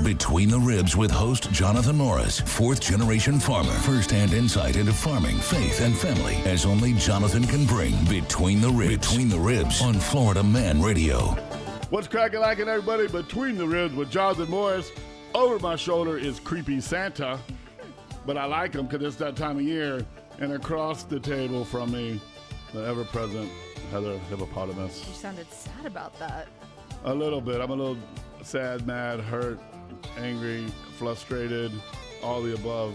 Between the Ribs with host Jonathan Morris, fourth-generation farmer. First-hand insight into farming, faith, and family, as only Jonathan can bring. Between the Ribs. Between the Ribs on Florida Man Radio. What's cracking like everybody? Between the Ribs with Jonathan Morris. Over my shoulder is Creepy Santa, but I like him because it's that time of year. And across the table from me, the ever-present Heather Hippopotamus. You sounded sad about that. A little bit. I'm a little sad, mad, hurt, angry, frustrated, all the above.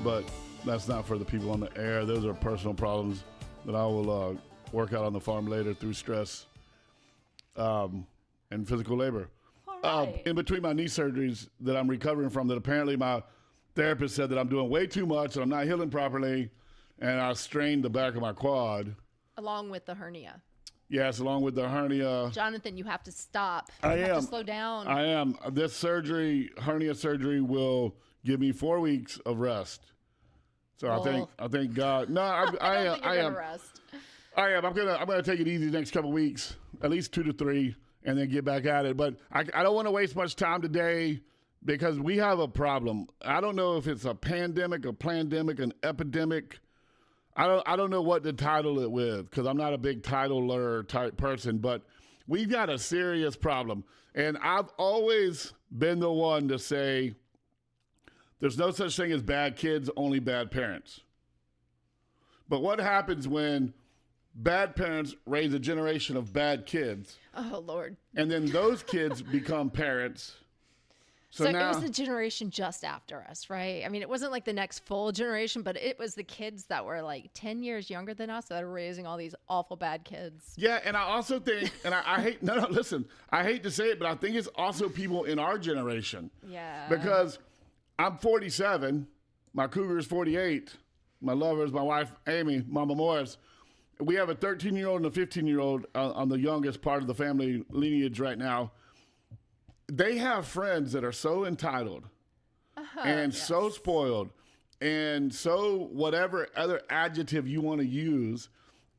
But that's not for the people on the air. Those are personal problems that I will work out on the farm later through stress and physical labor. Right. In between my knee surgeries that I'm recovering from, that apparently my therapist said that I'm doing way too much and I'm not healing properly, and I strained the back of my quad. Along with the hernia. Yes, along with the hernia. Jonathan, you have to stop. You have am. to slow down. I am. This surgery, hernia surgery, will give me 4 weeks of rest. So I thank God. No, I am. Rest. I am. I'm gonna take it easy the next couple weeks, at least 2 to 3, and then get back at it. But I don't want to waste much time today because we have a problem. I don't know if it's a pandemic, a plandemic, an epidemic. I don't know what to title it with because I'm not a big titler type person, but we've got a serious problem. And I've always been the one to say there's no such thing as bad kids, only bad parents. But what happens when bad parents raise a generation of bad kids? Oh, Lord. And then those kids become parents. So now, it was the generation just after us, right? I mean, it wasn't like the next full generation, but it was the kids that were like 10 years younger than us that are raising all these awful bad kids. Yeah, and I also think, and I hate, listen, I hate to say it, but I think it's also people in our generation. Yeah. Because I'm 47, my cougar is 48, my lover is my wife, Amy, Mama Morris. We have a 13-year-old and a 15-year-old on the youngest part of the family lineage right now. They have friends that are so entitled and so spoiled and so whatever other adjective you want to use.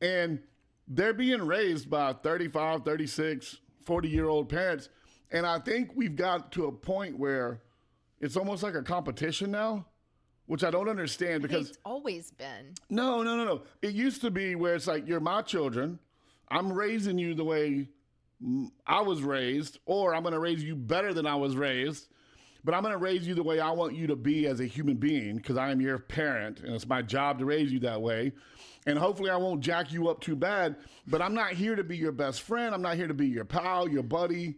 And they're being raised by 35, 36, 40-year-old parents. And I think we've got to a point where it's almost like a competition now, which I don't understand because it's always been. No. It used to be where it's like, you're my children. I'm raising you the way I was raised, or I'm going to raise you better than I was raised, but I'm going to raise you the way I want you to be as a human being because I am your parent and it's my job to raise you that way. And hopefully I won't jack you up too bad, but I'm not here to be your best friend. I'm not here to be your pal, your buddy.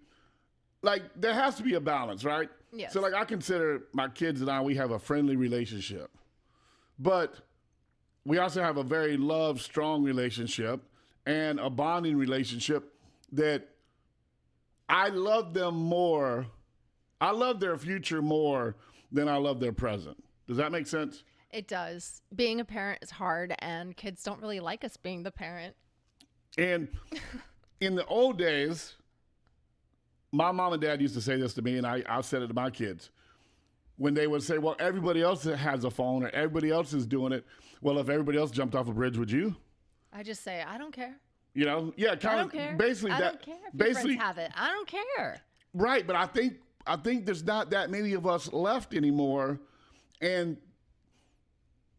Like, there has to be a balance, right? Yes. So, like, I consider my kids and we have a friendly relationship, but we also have a very strong relationship and a bonding relationship that I love them more. I love their future more than I love their present. Does that make sense? It does. Being a parent is hard, and kids don't really like us being the parent. And in the old days, my mom and dad used to say this to me, and I said it to my kids. When they would say, well, everybody else has a phone or everybody else is doing it. Well, if everybody else jumped off a bridge, would you? I just say, I don't care. You know, yeah, kind of. Care. Basically, I that. don't care if basically, your friends have it. I don't care. Right, but I think there's not that many of us left anymore, and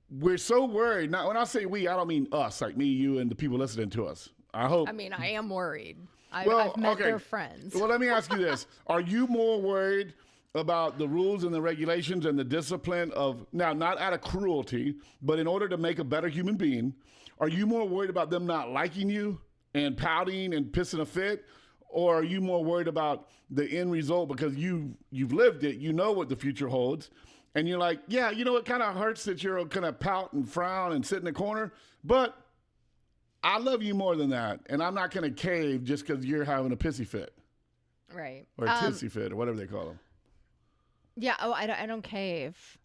we're so worried. Now, when I say we, I don't mean us, like me, you, and the people listening to us. I hope. I mean, I am worried. I've met okay. their friends. Well, let me ask you this: are you more worried about the rules and the regulations and the discipline of now, not out of cruelty, but in order to make a better human being? Are you more worried about them not liking you and pouting and pissing a fit? Or are you more worried about the end result because you've lived it, you know what the future holds, and you're like, yeah, you know, it kind of hurts that you're going to pout and frown and sit in the corner, but I love you more than that, and I'm not going to cave just because you're having a pissy fit. Right. Or a tissy fit, or whatever they call them. Yeah, I don't cave.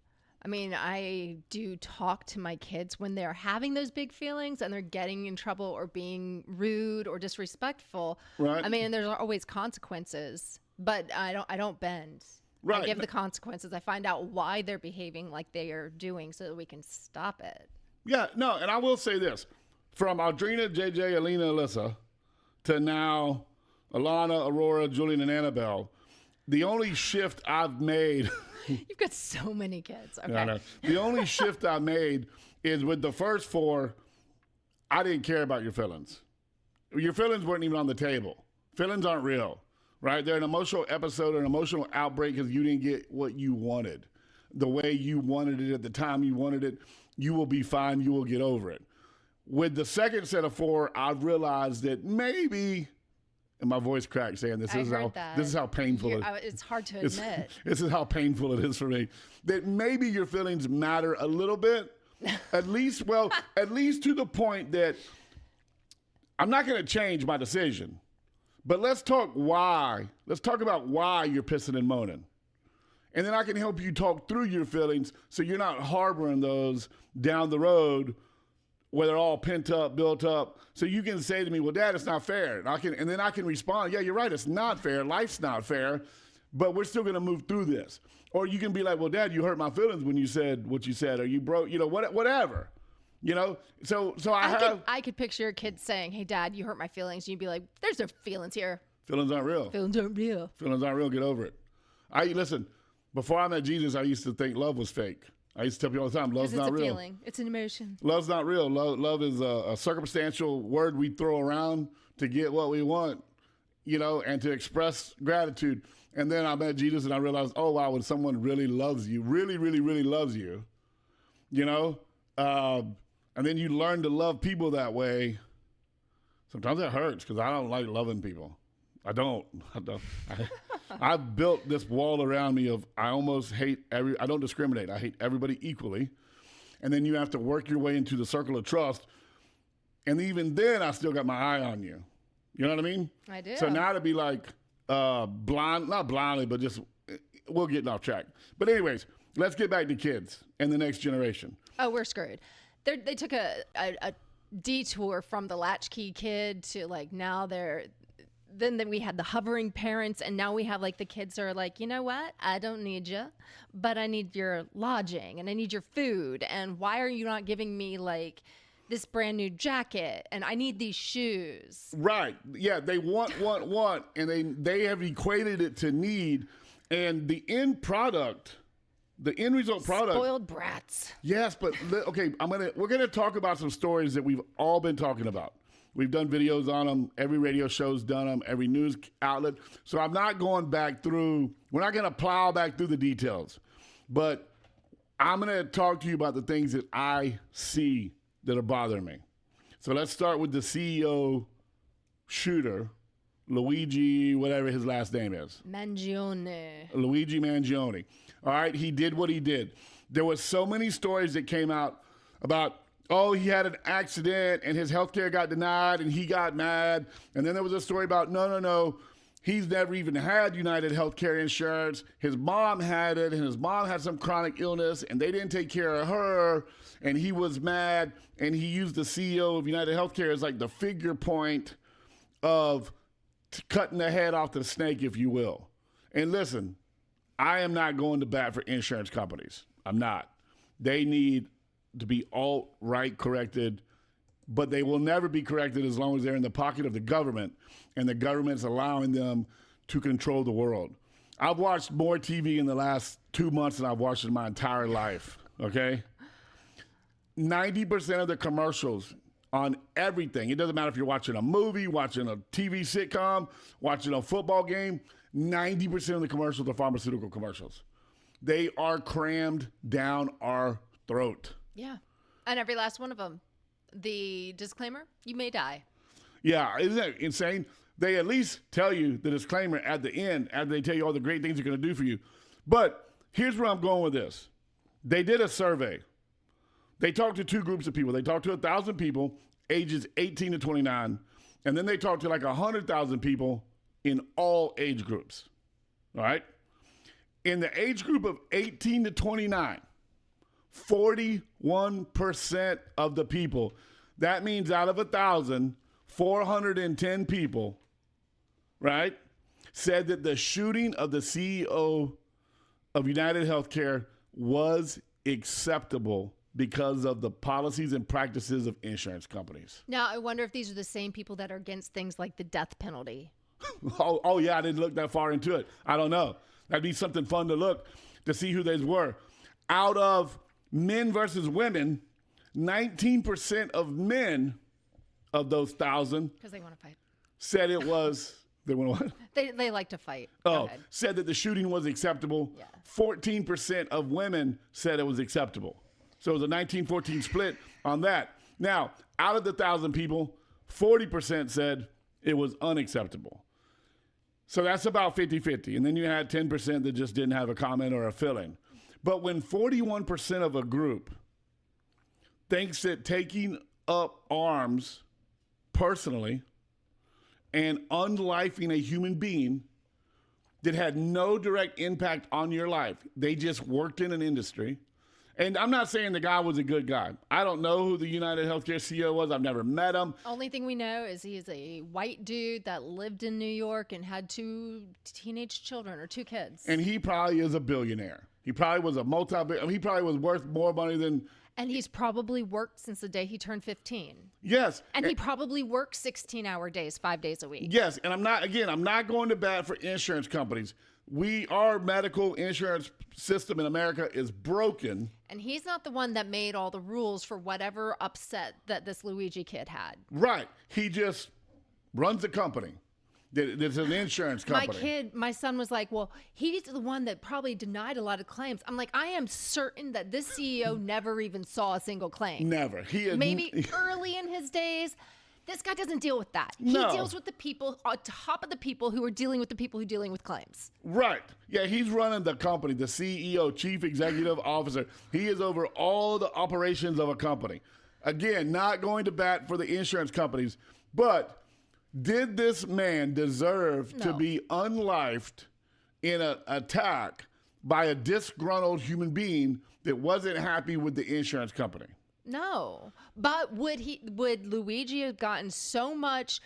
I mean, I do talk to my kids when they're having those big feelings and they're getting in trouble or being rude or disrespectful. Right. I mean, there's always consequences, but I don't bend. Right. I give the consequences. I find out why they're behaving like they are doing so that we can stop it. Yeah, no, and I will say this. From Audrina, JJ, Alina, Alyssa, to now Alana, Aurora, Julian, and Annabelle, The only shift I've made, You've got so many kids. Okay. no. The only shift I made is with the first 4, I didn't care about your feelings. Your feelings weren't even on the table. Feelings aren't real, right? They're an emotional episode, an emotional outbreak because you didn't get what you wanted. The way you wanted it at the time you wanted it, you will be fine. You will get over it. With the second set of 4, I realized that maybe, and my voice cracked saying this is how painful it is. It's hard to admit. This is how painful it is for me. That maybe your feelings matter a little bit, at least to the point that I'm not going to change my decision. But let's talk why. Let's talk about why you're pissing and moaning. And then I can help you talk through your feelings so you're not harboring those down the road where they're all pent up, built up. So you can say to me, well, Dad, it's not fair. And then I can respond, yeah, you're right, it's not fair. Life's not fair, but we're still going to move through this. Or you can be like, well, Dad, you hurt my feelings when you said what you said, or you broke, whatever. So I could picture a kid saying, hey, Dad, you hurt my feelings. And you'd be like, there's no feelings here. Feelings aren't real. Feelings aren't real. Feelings aren't real. Get over it. Listen, before I met Jesus, I used to think love was fake. I used to tell people all the time, love's not real. It's a feeling. It's an emotion. Love's not real. Love is a circumstantial word we throw around to get what we want, and to express gratitude. And then I met Jesus and I realized, oh, wow, when someone really loves you, really, really, really loves you, and then you learn to love people that way. Sometimes it hurts because I don't like loving people. I don't. I've built this wall around me of I almost hate I don't discriminate. I hate everybody equally. And then you have to work your way into the circle of trust. And even then, I still got my eye on you. You know what I mean? I do. So now to be like not blindly, but just, we're getting off track. But anyways, let's get back to kids and the next generation. Oh, we're screwed. They took a detour from the latchkey kid to now then we had the hovering parents, and now we have the kids are like, you know what? I don't need you, but I need your lodging and I need your food. And why are you not giving me this brand new jacket? And I need these shoes. Right. Yeah. They want, and they have equated it to need, and the end result product. Spoiled brats. Yes, but okay, we're gonna talk about some stories that we've all been talking about. We've done videos on them. Every radio show's done them. Every news outlet. So I'm not going back through. We're not going to plow back through the details. But I'm going to talk to you about the things that I see that are bothering me. So let's start with the CEO shooter, Luigi, whatever his last name is. Mangione. Luigi Mangione. All right, he did what he did. There were so many stories that came out about, he had an accident and his health care got denied and he got mad. And then there was a story about, no, he's never even had United Healthcare insurance. His mom had it, and his mom had some chronic illness, and they didn't take care of her, and he was mad, and he used the CEO of United Healthcare as the figure point of cutting the head off the snake, if you will. And listen, I am not going to bat for insurance companies. I'm not. They need to be alt-right corrected, but they will never be corrected as long as they're in the pocket of the government and the government's allowing them to control the world. I've watched more TV in the last 2 months than I've watched in my entire life, okay? 90% of the commercials on everything, it doesn't matter if you're watching a movie, watching a TV sitcom, watching a football game, 90% of the commercials are pharmaceutical commercials. They are crammed down our throat. Yeah. And every last one of them. The disclaimer, you may die. Yeah, isn't that insane? They at least tell you the disclaimer at the end after they tell you all the great things they're going to do for you. But here's where I'm going with this. They did a survey. They talked to 2 groups of people. They talked to 1,000 people, ages 18 to 29, and then they talked to 100,000 people in all age groups. All right? In the age group of 18 to 29, 41% of the people, that means out of 1,000, 410 people, right, said that the shooting of the CEO of United Healthcare was acceptable because of the policies and practices of insurance companies. Now, I wonder if these are the same people that are against things like the death penalty. Oh, yeah, I didn't look that far into it. I don't know. That'd be something fun to look to see who they were. Out of men versus women, 19% of men of those 1,000 Because they want to fight. said it was, they want to what? They like to fight. Go Oh, ahead. said that the shooting was acceptable. Yeah. 14% of women said it was acceptable. So it was a 19-14 split on that. Now, out of the 1,000 people, 40% said it was unacceptable. So that's about 50-50. And then you had 10% that just didn't have a comment or a fill-in. But when 41% of a group thinks that taking up arms personally and unlifing a human being that had no direct impact on your life, they just worked in an industry. And I'm not saying the guy was a good guy. I don't know who the United Healthcare CEO was. I've never met him. Only thing we know is he's a white dude that lived in New York and had 2 teenage children or 2 kids. And he probably is a billionaire. He probably was he probably was worth more money than. And he's probably worked since the day he turned 15. Yes. And he probably works 16-hour days, 5 days a week. Yes. And I'm not going to bat for insurance companies. Our medical insurance system in America is broken. And he's not the one that made all the rules for whatever upset that this Luigi kid had. Right. He just runs the company. It's an insurance company. My son was like, well, he's the one that probably denied a lot of claims. I'm like, I am certain that this CEO never even saw a single claim. Never. Maybe early in his days. This guy doesn't deal with that. No. He deals with the people on top of the people who are dealing with the people who are dealing with claims. Right. Yeah, he's running the company, the CEO, Chief Executive Officer. He is over all the operations of a company. Again, not going to bat for the insurance companies, but did this man deserve to be unlifed in an attack by a disgruntled human being that wasn't happy with the insurance company? No, but would Luigi have gotten so much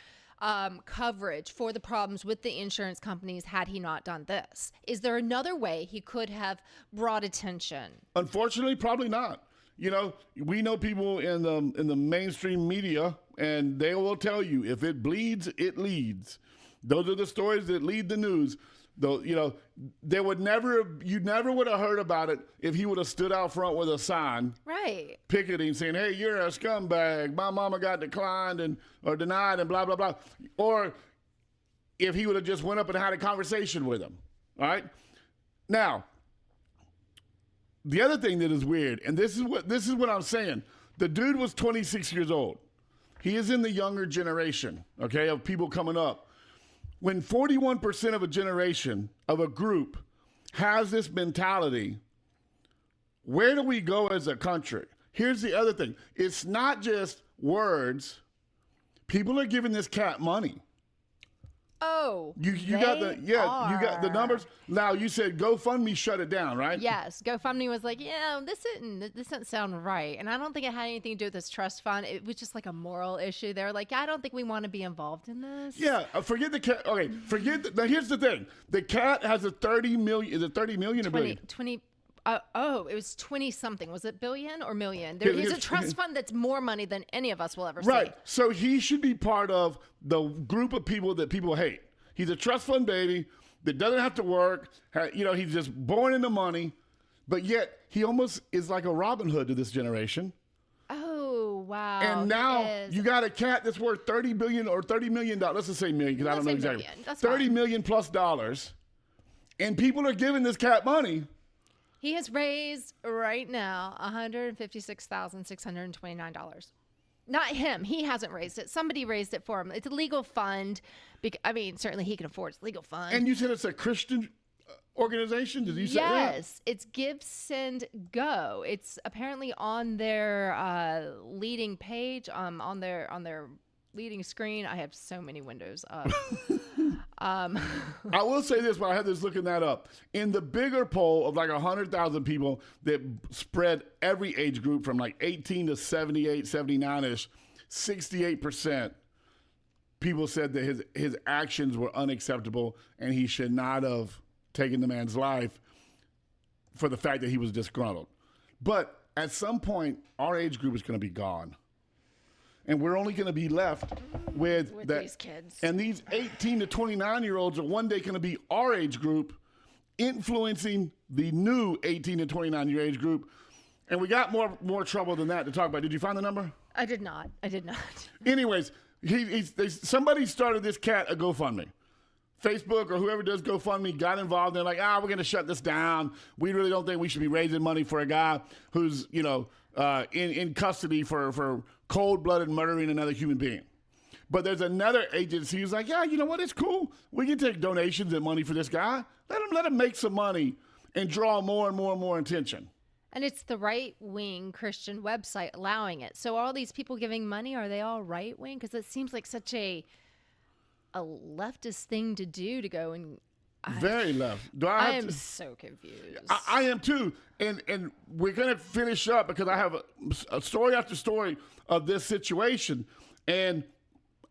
coverage for the problems with the insurance companies had he not done this? Is there another way he could have brought attention? Unfortunately, probably not. You know, we know people in the mainstream media, and they will tell you if it bleeds, it leads. Those are the stories that lead the news. Though, you know, you never would have heard about it if he would have stood out front with a sign, Right. picketing, saying, "Hey, you're a scumbag. My mama got declined or denied, and blah blah blah." Or if he would have just went up and had a conversation with him. All right. Now, the other thing that is weird, and this is what I'm saying. The dude was 26 years old. He is in the younger generation, okay, of people coming up. When 41% of a generation, of a group, has this mentality, where do we go as a country? Here's the other thing. It's not just words. People are giving this cat money. Oh, You got the numbers. Now you said GoFundMe shut it down, right? Yes, GoFundMe was like, yeah, this doesn't sound right, and I don't think it had anything to do with this trust fund. It was just like a moral issue. They were like, I don't think we want to be involved in this. Yeah, forget the cat. Okay, now here's the thing. The cat has a 30 million. Is it 30 million or billion? 20. It was 20 something. Was it billion or million? There is a trust fund that's more money than any of us will ever see. Right. So he should be part of the group of people that people hate. He's a trust fund baby that doesn't have to work. He's just born into money, but yet he almost is like a Robin Hood to this generation. Oh, wow. And now you got a cat that's worth $30 billion or $30 million. Let's just say million because I don't know exactly. That's $30 fine. million plus dollars, and people are giving this cat money. He has raised right now $156,629. Not him. He hasn't raised it. Somebody raised it for him. It's a legal fund. Certainly he can afford it. It's a legal fund. And you said it's a Christian organization? Did you say that? Yes. It's Give, Send, Go. It's apparently on their leading page, on their leading screen. I have so many windows up. I will say this while I had this looking that up. In the bigger poll of like 100,000 people that spread every age group from like 18 to 78, 79-ish, 68% people said that his actions were unacceptable and he should not have taken the man's life for the fact that he was disgruntled. But at some point, our age group is going to be gone. and we're only going to be left with these kids. And these 18 to 29-year-olds are one day going to be our age group, influencing the new 18 to 29-year age group. And we got more trouble than that to talk about. Did you find the number? I did not. Anyways, somebody started this cat a GoFundMe. Facebook or whoever does GoFundMe got involved. They're like, we're going to shut this down. We really don't think we should be raising money for a guy who's, in custody for cold-blooded murdering another human being. But there's another agency who's like, you know what? It's cool. We can take donations and money for this guy. Let him make some money and draw more and more and more attention. And it's the right-wing Christian website allowing it. So all these people giving money, are they all right-wing? Because it seems like such a leftist thing to do, to go and... Very left. I am so confused. I am too. And we're going to finish up because I have a story after story of this situation. And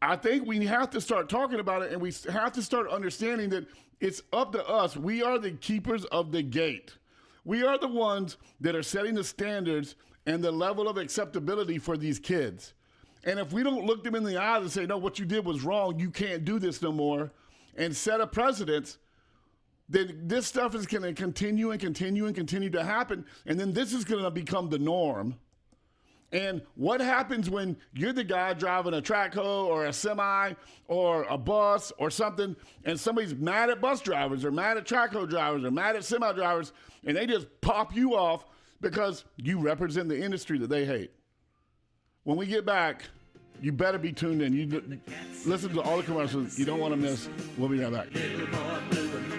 I think we have to start talking about it, and we have to start understanding that it's up to us. We are the keepers of the gate. We are the ones that are setting the standards and the level of acceptability for these kids. And if we don't look them in the eyes and say, no, what you did was wrong, you can't do this no more, and set a precedent, then this stuff is going to continue and continue and continue to happen. And then this is going to become the norm. And what happens when you're the guy driving a track hoe or a semi or a bus or something, and somebody's mad at bus drivers or mad at track hoe drivers or mad at semi drivers, and they just pop you off because you represent the industry that they hate? When we get back, you better be tuned in. You listen to all the commercials you don't want to miss. We'll be right back.